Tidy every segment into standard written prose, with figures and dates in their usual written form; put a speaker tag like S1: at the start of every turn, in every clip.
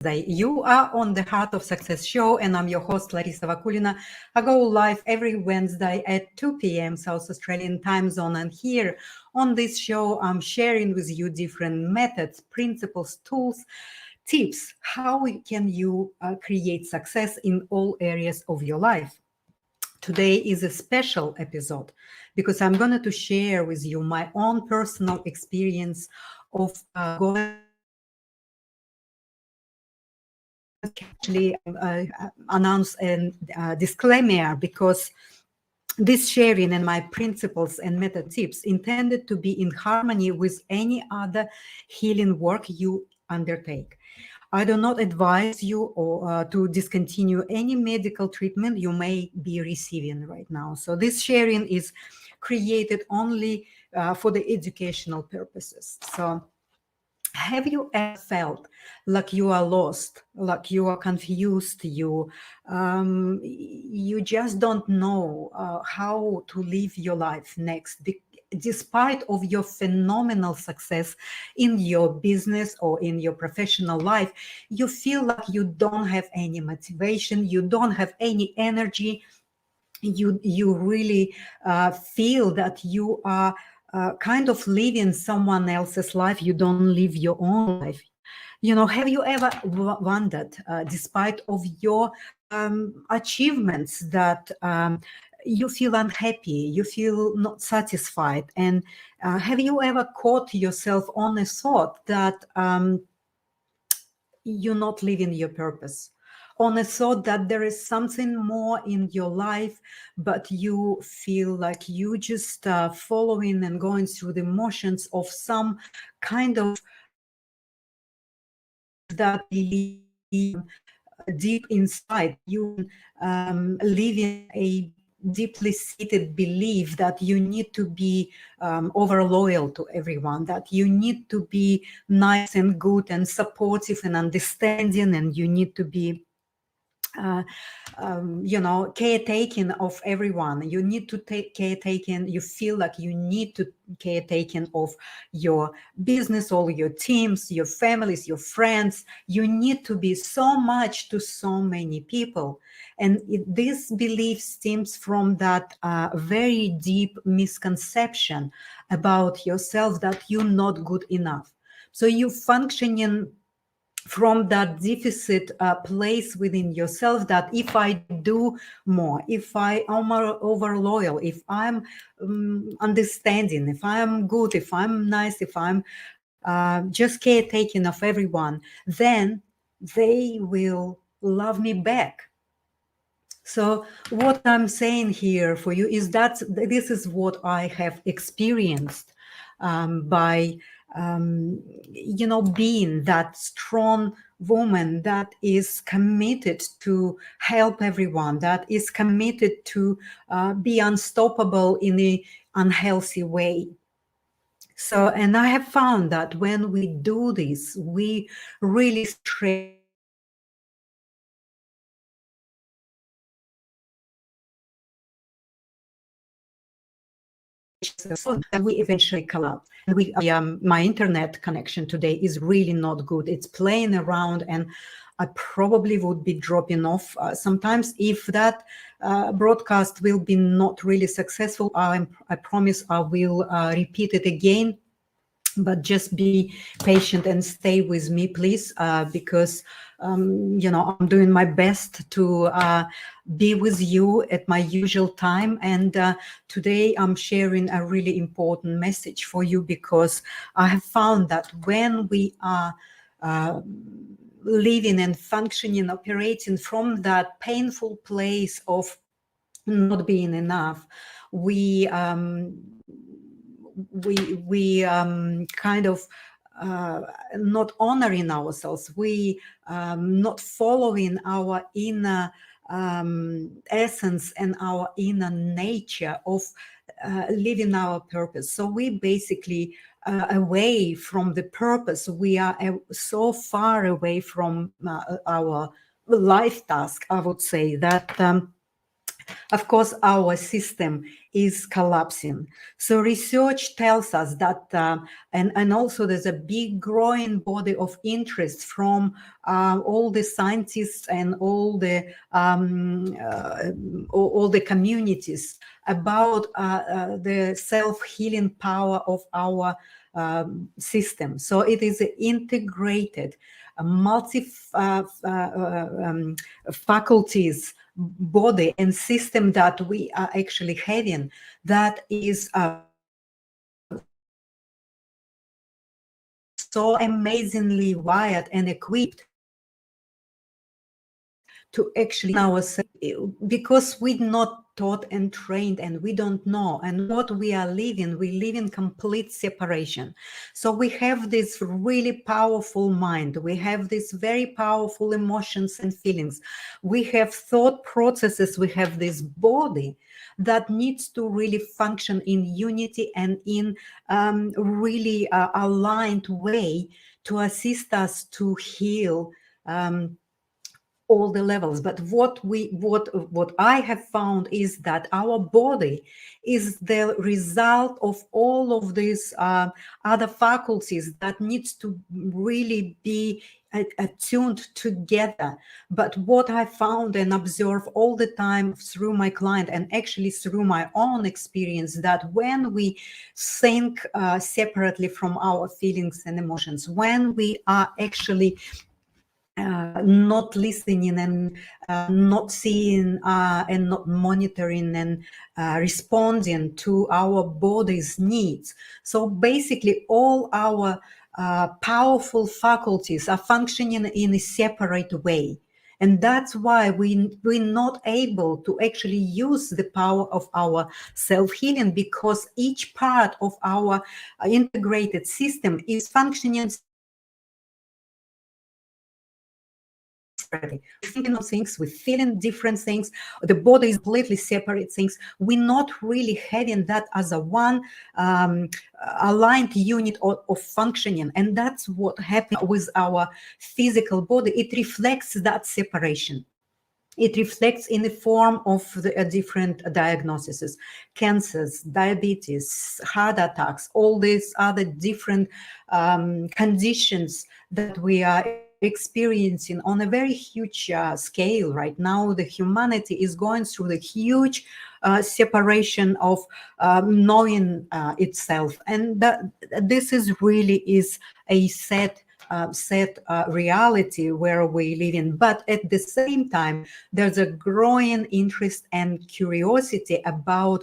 S1: You are on the Heart of Success show, and I'm your host, Larissa Vakulina. I go live every Wednesday at 2 p.m. South Australian time zone. And here on this show, I'm sharing with you different methods, principles, tools, tips, how can you create success in all areas of your life. Today is a special episode because I'm going to share with you my own personal experience of going actually announce a disclaimer because this sharing and my principles and method tips intended to be in harmony with any other healing work you undertake. I do not advise you or to discontinue any medical treatment you may be receiving right now. So this sharing is created only for the educational purposes. So have you ever felt like you are lost, like you are confused, you just don't know how to live your life next, despite of your phenomenal success in your business or in your professional life? You feel like you don't have any motivation, you don't have any energy, you really feel that you are kind of living someone else's life. You don't live your own life. Have you ever wondered, despite of your achievements, that you feel unhappy, you feel not satisfied? And have you ever caught yourself on a thought that you're not living your purpose, on a thought that there is something more in your life, but you feel like you just following and going through the motions of some kind of that believe deep inside you, living a deeply seated belief that you need to be over loyal to everyone, that you need to be nice and good and supportive and understanding, and you need to be caretaking of everyone. You need to take caretaking. You feel like you need to caretaking of your business, all your teams, your families, your friends. You need to be so much to so many people. And this belief stems from that very deep misconception about yourself, that you're not good enough. So you functioning from that deficit place within yourself, that if I do more, if I am over loyal, if I'm understanding, if I'm good, if I'm nice, if I'm just caretaking of everyone, then they will love me back. So what I'm saying here for you is that this is what I have experienced by being that strong woman that is committed to help everyone, that is committed to be unstoppable in an unhealthy way. So, and I have found that when we do this, we really stretch and we eventually collapse. And my internet connection today is really not good. It's playing around, and I probably would be dropping off sometimes. If that broadcast will be not really successful, I promise I will repeat it again. But just be patient and stay with me, please, because I'm doing my best to be with you at my usual time. And today I'm sharing a really important message for you, because I have found that when we are living and functioning, operating from that painful place of not being enough, we kind of not honoring ourselves, we not following our inner essence and our inner nature of living our purpose. So we basically away from the purpose. We are so far away from our life task, I would say, that of course, our system is collapsing. So research tells us that, and also there's a big growing body of interest from all the scientists and all the communities about the self-healing power of our system. So it is integrated, multi faculties body and system that we are actually having, that is so amazingly wired and equipped to actually ourselves, because we're not taught and trained and we don't know. And what we live in complete separation. So we have this really powerful mind, we have these very powerful emotions and feelings, we have thought processes, we have this body that needs to really function in unity and in really aligned way to assist us to heal all the levels. But what I have found is that our body is the result of all of these other faculties that needs to really be attuned together. But what I found and observe all the time through my client and actually through my own experience, that when we think separately from our feelings and emotions, when we are actually not listening and not seeing and not monitoring and responding to our body's needs. So basically, all our powerful faculties are functioning in a separate way. And that's why we're not able to actually use the power of our self-healing, because each part of our integrated system is functioning separately. We're thinking of things, we're feeling different things, the body is completely separate things. We're not really having that as a one aligned unit of functioning. And that's what happens with our physical body. It reflects that separation. It reflects in the form of the different diagnoses, cancers, diabetes, heart attacks, all these other different conditions that we are experiencing on a very huge scale right now. The humanity is going through the huge separation of knowing itself, and this is really is a set reality where we live in. But at the same time, there's a growing interest and curiosity about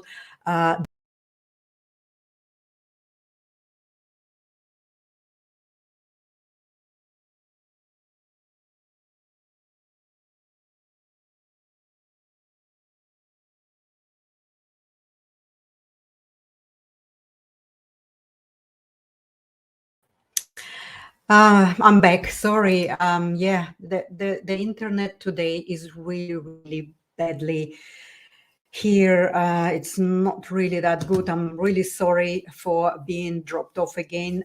S1: I'm back. Sorry. Yeah, the internet today is really, really badly here. It's not really that good. I'm really sorry for being dropped off again.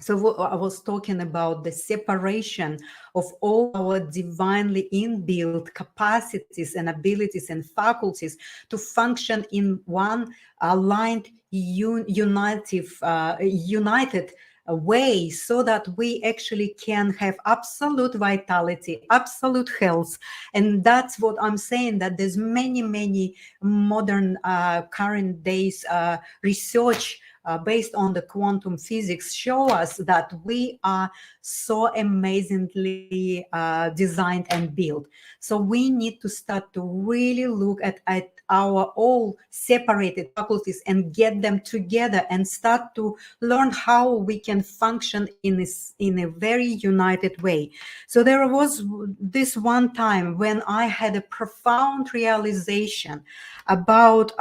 S1: So I was talking about the separation of all our divinely inbuilt capacities and abilities and faculties to function in one aligned, united way, so that we actually can have absolute vitality, absolute health. And that's what I'm saying, that there's many modern current days research based on the quantum physics show us that we are so amazingly designed and built. So we need to start to really look at our all separated faculties and get them together and start to learn how we can function in a very united way. So there was this one time when I had a profound realization about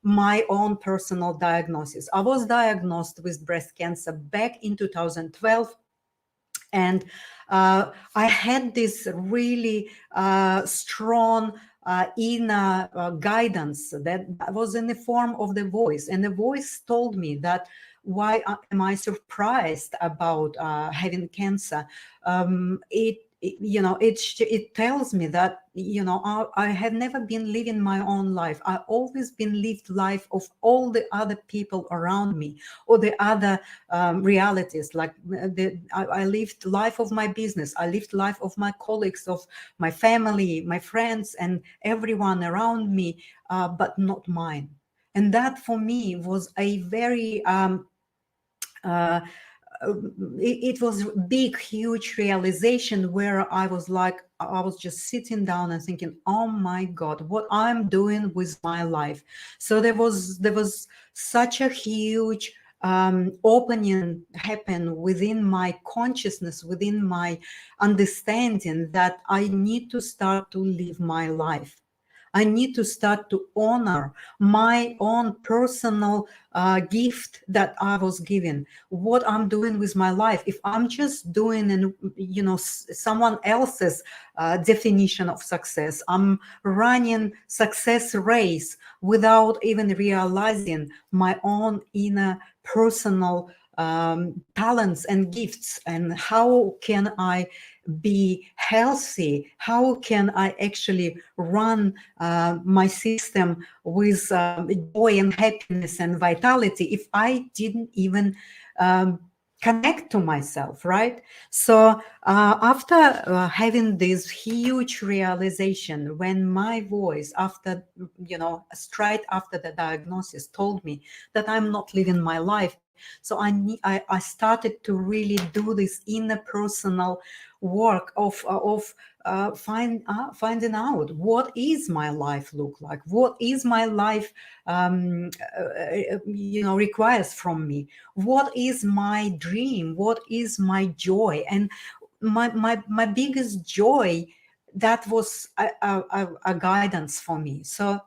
S1: my own personal diagnosis. I was diagnosed with breast cancer back in 2012. And I had this really strong inner guidance that was in the form of the voice. And the voice told me that, why am I surprised about having cancer? it tells me that, I have never been living my own life. I always been lived life of all the other people around me, or the other realities. Like I lived life of my business, I lived life of my colleagues, of my family, my friends, and everyone around me, but not mine. And that for me was a very uh, it was big, huge realization, where I was like, I was just sitting down and thinking, oh my God, what I'm doing with my life. So there was such a huge opening happen within my consciousness, within my understanding, that I need to start to live my life. I need to start to honor my own personal gift that I was given. What I'm doing with my life. If I'm just doing, and someone else's definition of success, I'm running success race without even realizing my own inner personal talents and gifts, and how can I be healthy, how can I actually run my system with joy and happiness and vitality, if I didn't even connect to myself, right? So after having this huge realization, when my voice, after, straight after the diagnosis, told me that I'm not living my life, so I started to really do this inner personal work of finding out, what is my life look like, what is my life requires from me, what is my dream, what is my joy. And my biggest joy, that was a guidance for me. So,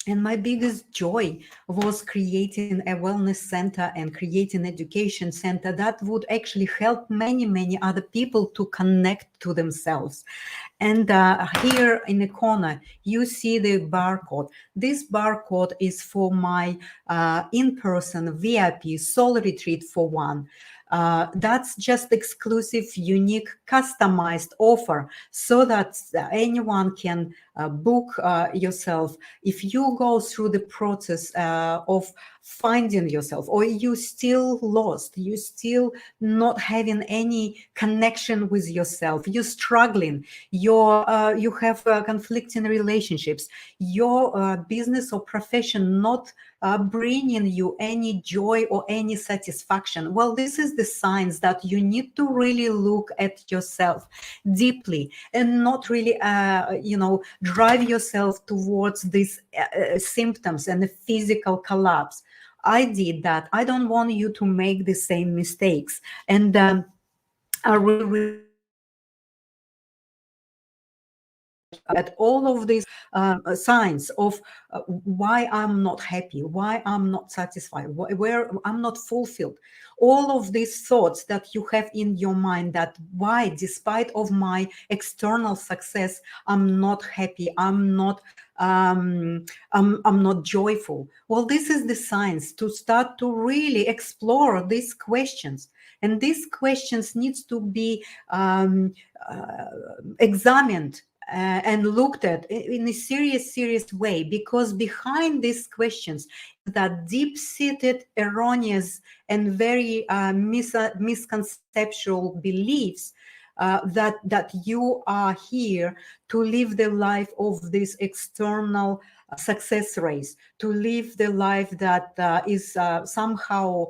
S1: and my biggest joy was creating a wellness center and creating education center that would actually help many, many other people to connect to themselves. And here in the corner, you see the barcode. This barcode is for my in-person VIP soul retreat for one. That's just exclusive, unique, customized offer, so that anyone can book yourself. If you go through the process of finding yourself, or you still lost, you still not having any connection with yourself, you're struggling, you have conflicting relationships, your business or profession not bringing you any joy or any satisfaction, well, this is the signs that you need to really look at yourself deeply, and not really drive yourself towards these symptoms and the physical collapse. I did that. I don't want you to make the same mistakes. And I really at all of these signs of why I'm not happy, why I'm not satisfied, where I'm not fulfilled. All of these thoughts that you have in your mind, that why, despite of my external success, I'm not happy, I'm not joyful. Well, this is the signs to start to really explore these questions. And these questions needs to be examined and looked at in a serious way, because behind these questions that deep-seated, erroneous, and very misconceptual beliefs that you are here to live the life of this external success race, to live the life that is somehow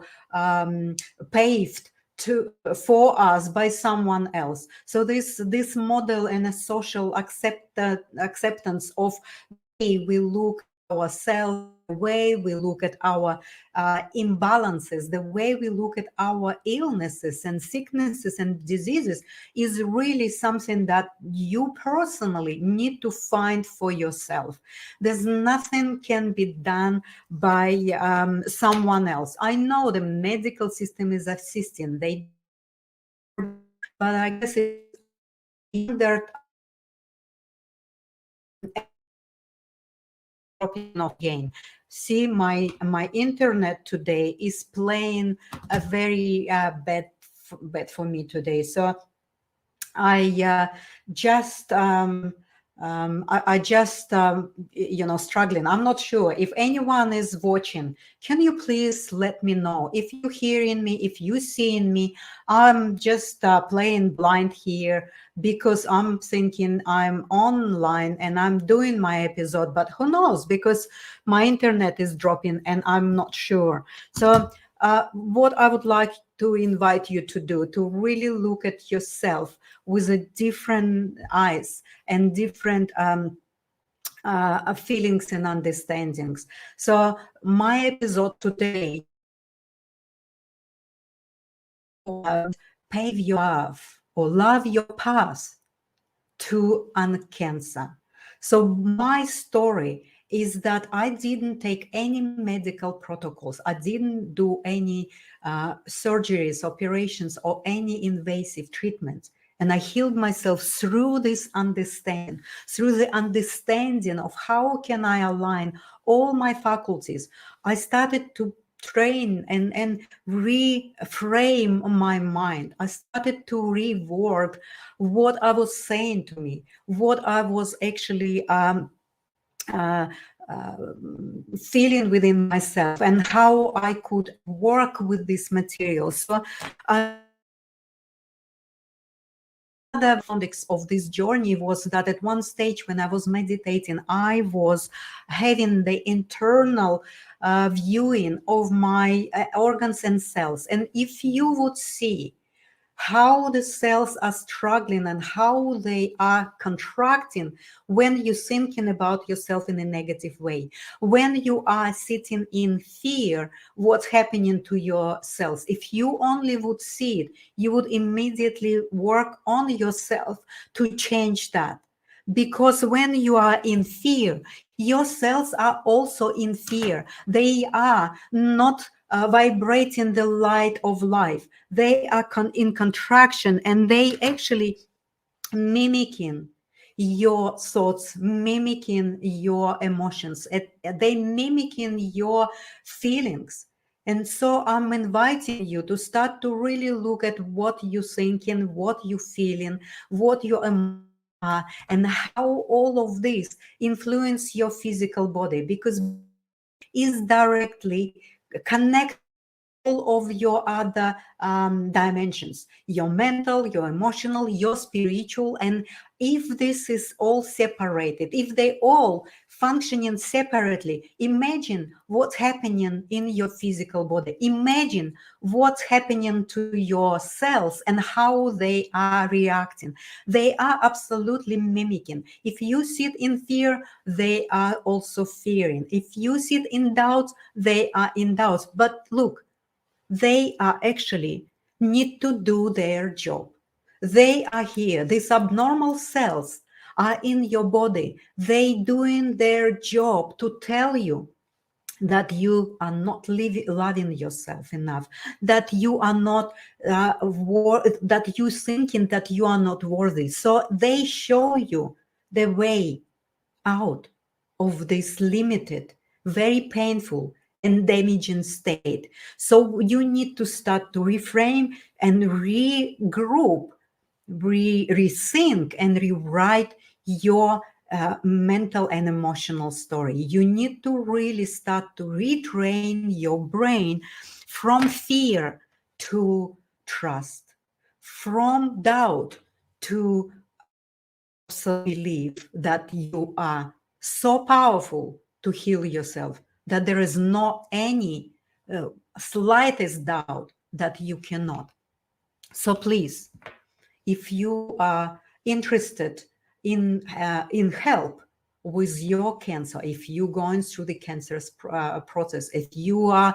S1: paved for us by someone else. So this model and a social acceptance of the way we look at ourselves, the way we look at our imbalances, the way we look at our illnesses and sicknesses and diseases, is really something that you personally need to find for yourself. There's nothing can be done by someone else. I know the medical system is assisting, they do, but I guess it's hindered of gain. See, my internet today is playing a very bad for me today. So I just I just struggling. I'm not sure if anyone is watching. Can you please let me know if you hearing me, if you seeing me? I'm just playing blind here because I'm thinking I'm online and I'm doing my episode, but who knows, because my internet is dropping and I'm not sure. So what I would like to invite you to do, to really look at yourself with a different eyes and different feelings and understandings. So my episode today pave your path or love your path to uncancer. So my story is that I didn't take any medical protocols. I didn't do any surgeries, operations, or any invasive treatments. And I healed myself through this understanding, through the understanding of how can I align all my faculties. I started to train and reframe my mind. I started to rework what I was saying to me, what I was actually uh, uh, feeling within myself, and how I could work with this material. So another of this journey was that at one stage when I was meditating, I was having the internal viewing of my organs and cells. And if you would see how the cells are struggling and how they are contracting when you're thinking about yourself in a negative way, when you are sitting in fear, what's happening to your cells. If you only would see it, you would immediately work on yourself to change that. Because when you are in fear, your cells are also in fear. They are not vibrating the light of life. They are in contraction, and they actually mimicking your thoughts, mimicking your emotions, they mimicking your feelings. And so I'm inviting you to start to really look at what you're thinking, what you're feeling, what your emotions are, and how all of this influence your physical body, because is directly connected to all of your other dimensions, your mental, your emotional, your spiritual. And if this is all separated, if they all functioning separately, imagine what's happening in your physical body. Imagine what's happening to your cells and how they are reacting. They are absolutely mimicking. If you sit in fear, they are also fearing. If you sit in doubt, they are in doubt. But look, they are actually need to do their job. They are here. These abnormal cells are in your body. They doing their job to tell you that you are not loving yourself enough, that you are not that you thinking that you are not worthy. So they show you the way out of this limited, very painful and damaging state. So you need to start to reframe and regroup, rethink and rewrite your mental and emotional story. You need to really start to retrain your brain from fear to trust, from doubt to absolute belief that you are so powerful to heal yourself, that there is not any slightest doubt that you cannot. So please, if you are interested in help with your cancer, if you're going through the cancerous process, if you are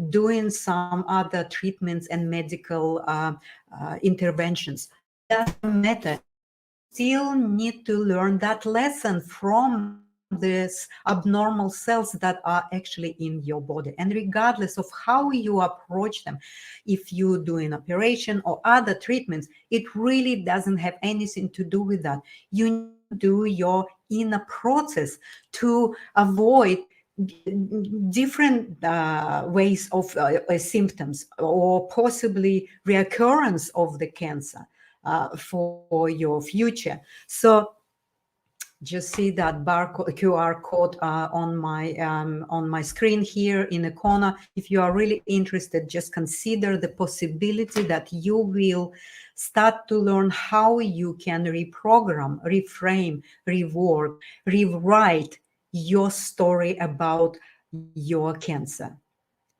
S1: doing some other treatments and medical interventions, doesn't matter. You still need to learn that lesson from these abnormal cells that are actually in your body. And regardless of how you approach them, if you do an operation or other treatments, it really doesn't have anything to do with that. You need to do your inner process to avoid different ways of symptoms or possibly reoccurrence of the cancer. for your future. So just see that barcode QR code on my screen here in the corner. If you are really interested, just consider the possibility that you will start to learn how you can reprogram, reframe, rework, rewrite your story about your cancer.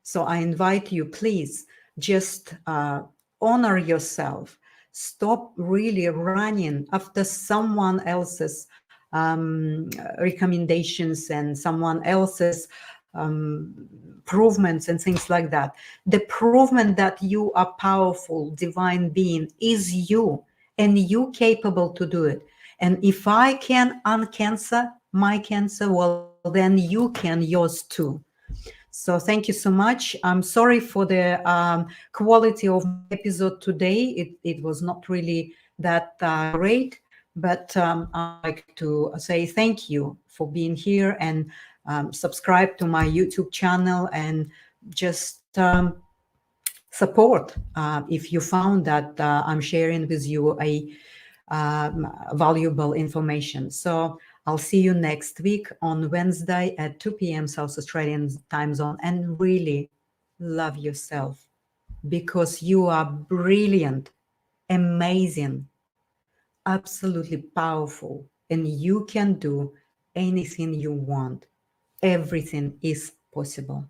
S1: So I invite you, please, just honor yourself. Stop really running after someone else's recommendations and someone else's improvements and things like that. The provement that you are powerful, divine being is you, and you capable to do it. And if I can uncancer my cancer, well, then you can yours too. So thank you so much. I'm sorry for the quality of my episode today. It was not really that great, but I'd like to say thank you for being here and subscribe to my YouTube channel and just support if you found that I'm sharing with you a valuable information. So I'll see you next week on Wednesday at 2 p.m. South Australian time zone. And really love yourself because you are brilliant, amazing, absolutely powerful, and you can do anything you want. Everything is possible.